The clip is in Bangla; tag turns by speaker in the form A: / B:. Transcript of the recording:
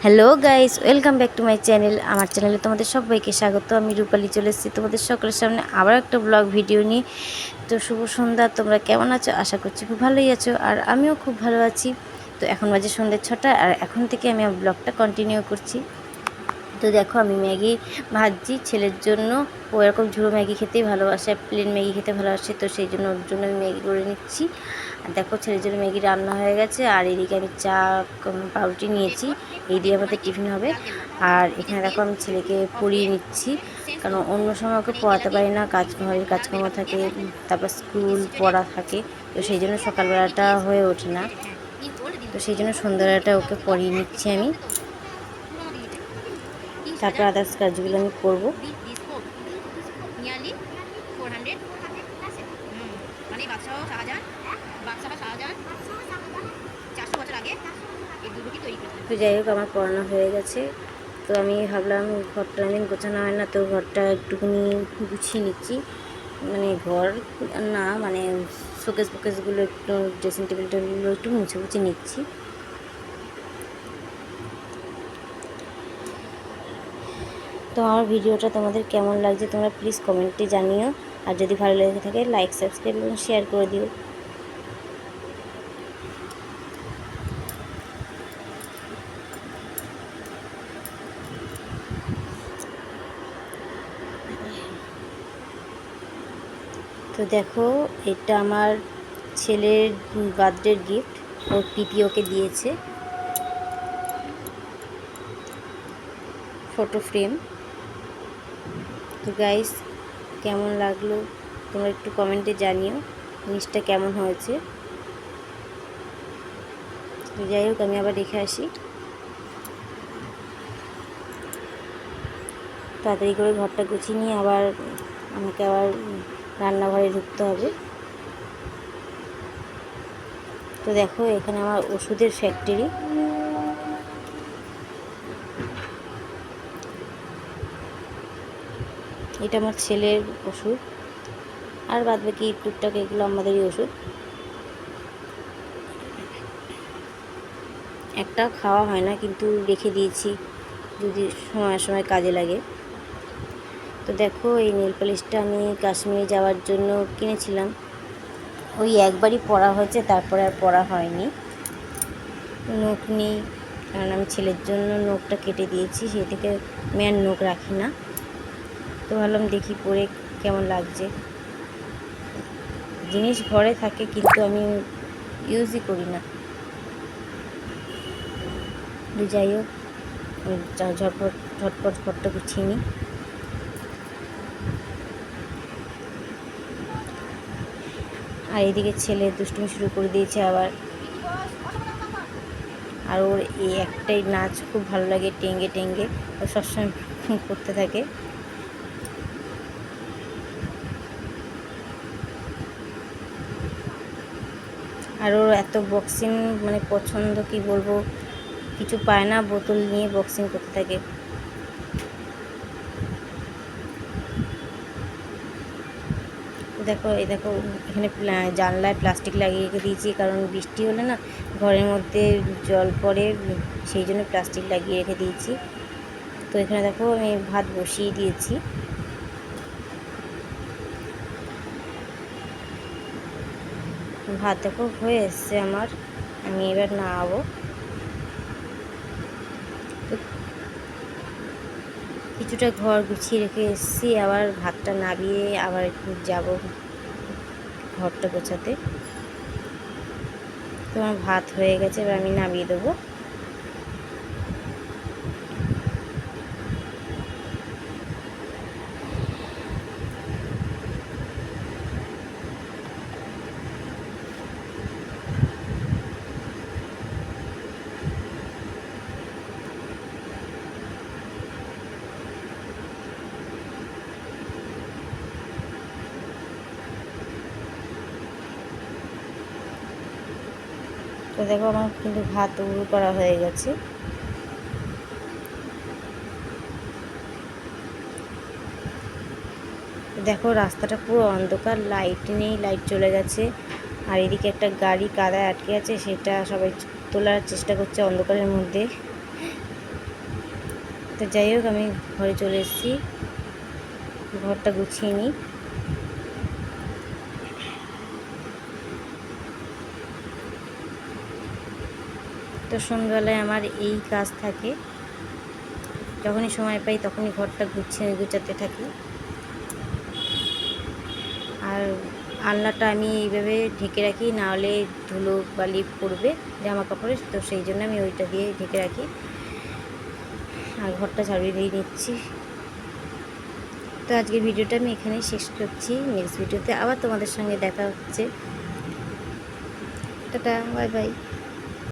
A: Hello guys, welcome back to my channel. আমার চ্যানেলে তোমাদের সবাইকে স্বাগত। আমি রূপালী চলে এসেছি তোমাদের সকলের সামনে আবার একটা ব্লগ ভিডিও নিয়ে। তো শুভ সন্ধ্যা, তোমরা কেমন আছো? আশা করছি খুব ভালোই আছো, আর আমিও খুব ভালো আছি। তো এখন বাজে সন্ধ্যে 6টা, আর এখন থেকে আমি ব্লগটা কন্টিনিউ করছি। তো দেখো, আমি ম্যাগি ভাজছি ছেলের জন্য। ও এরকম ঝুড়ো ম্যাগি খেতেই ভালোবাসে, প্লেন ম্যাগি খেতে ভালোবাসে। তো সেই জন্য ওর জন্য আমি ম্যাগি করে নিচ্ছি। আর দেখো, ছেলের জন্য ম্যাগি রান্না হয়ে গেছে, আর এদিকে আমি চা পাউরুটি নিয়েছি। এই দিয়ে আমাদের টিফিন হবে। আর এখানে দেখো, আমি ছেলেকে পড়িয়ে নিচ্ছি, কারণ অন্য সময় ওকে পড়াতে পারি না, ঘরের কাজকর্ম থাকে, তারপর স্কুল পড়া থাকে। তো সেই জন্য সকালবেলাটা হয়ে ওঠে না। তো সেই জন্য সন্ধ্যাবেলাটা ওকে পড়িয়ে নিচ্ছি আমি। তারপর আদার্স কাজগুলো আমি করবো। তো যাই হোক, আমার পড়ানো হয়ে গেছে। তো আমি ভাবলাম ঘরটা অনেক গোছানো হয় না, তো ঘরটা একটুখানি গুছিয়ে নিচ্ছি। মানে ঘর না, মানে শোকেস ফোকেসগুলো একটু, ড্রেসিং টেবিলটাগুলো একটু মুছে মুছে নিচ্ছি। তো আমার ভিডিওটা তোমাদের কেমন লাগছে তোমরা প্লিজ কমেন্টে জানিও। আর যদি ভালো লেগে থাকে লাইক, সাবস্ক্রাইব এবং শেয়ার করে দিও। তো দেখো, এটা আমার ছেলের বার্থডের গিফট, ওর পিপি ওকে দিয়েছে, ফটো ফ্রেম। তো গাইস, কেমন লাগলো তোমরা একটু কমেন্টে জানিও জিনিসটা কেমন হয়েছে। তো যাই হোক, আমি আবার রেখে আসি। তাড়াতাড়ি করে ঘরটা গুছিয়ে নিয়ে আবার আমাকে রান্নাঘরে ঢুকতে হবে। তো দেখো, এখানে আমার ওষুধের ফ্যাক্টরি। এটা আমার ছেলের ওষুধ, আর বাদ বাকি টুকটাক এগুলো আমাদেরই ওষুধ। একটা খাওয়া হয় না, কিন্তু রেখে দিয়েছি যদি সময় সময় কাজে লাগে। তো দেখো, এই নেল পলিশটা আমি কাশ্মীরে যাওয়ার জন্য কিনেছিলাম। ওই একবারই পরা হয়েছে, তারপরে আর পরা হয়নি। নখ নেই, কারণ আমি ছেলের জন্য নখটা কেটে দিয়েছি, সেই থেকে আমি আর নখ রাখি না। তো ভাবলাম দেখি পরে কেমন লাগছে। জিনিস ঘরে থাকে, কিন্তু আমি ইউজই করি না। যাই হোক, ঝটপট ঝটপট ঘরটা গুছিয়ে নিই। আর এদিকে ছেলে দুষ্টুমি শুরু করে দিয়েছে আবার। আর ওর এই একটাই নাচ খুব ভালো লাগে, টেঙ্গে টেঙ্গে, ও সবসময় করতে থাকে। আর ওর এত বক্সিং মানে পছন্দ, কি বলবো, কিছু পায় না, বোতল নিয়ে বক্সিং করতে থাকে। দেখো, এই দেখো, এখানে জানলায় প্লাস্টিক লাগিয়ে রেখে দিয়েছি, কারণ বৃষ্টি হলে না ঘরের মধ্যে জল পড়ে, সেই জন্য প্লাস্টিক লাগিয়ে রেখে দিয়েছি। তো এখানে দেখো, আমি ভাত বসিয়ে দিয়েছি। ভাত দেখো হয়ে এসছে আমার, আমি এবার নামাবো। কিছুটা ঘর গুছিয়ে রেখে এসেছি, আবার ভাতটা নামিয়ে আবার একটু যাবো ঘরটা গোছাতে। তো আমার ভাত হয়ে গেছে, এবার আমি নামিয়ে দেবো। তো দেখো, আমার কিন্তু ভাত উড়ু করা হয়ে গেছে। দেখো, রাস্তাটা পুরো অন্ধকার, লাইট নেই, লাইট চলে গেছে। আর এদিকে একটা গাড়ি কাদায় আটকে আছে, সেটা সবাই তোলার চেষ্টা করছে অন্ধকারের মধ্যে। তো যাই হোক, আমি ঘরে চলে এসেছি, ঘরটা গুছিয়ে নিই। তো সন্ধ্যাবেলায় আমার এই কাজ থাকে, যখনই সময় পাই তখনই ঘরটা গুছাতে থাকি। আর আলনাটা আমি এইভাবে ঢেকে রাখি, না হলে ধুলো বালি পড়বে জামা কাপড়ে, তো সেই জন্য আমি ওইটা দিয়ে ঢেকে রাখি। আর ঘরটা ঝাড়ু দিয়ে নিচ্ছি। তো আজকের ভিডিওটা আমি এখানেই শেষ করছি। নেক্সট ভিডিওতে আবার তোমাদের সঙ্গে দেখা হচ্ছে। Tata, bye bye.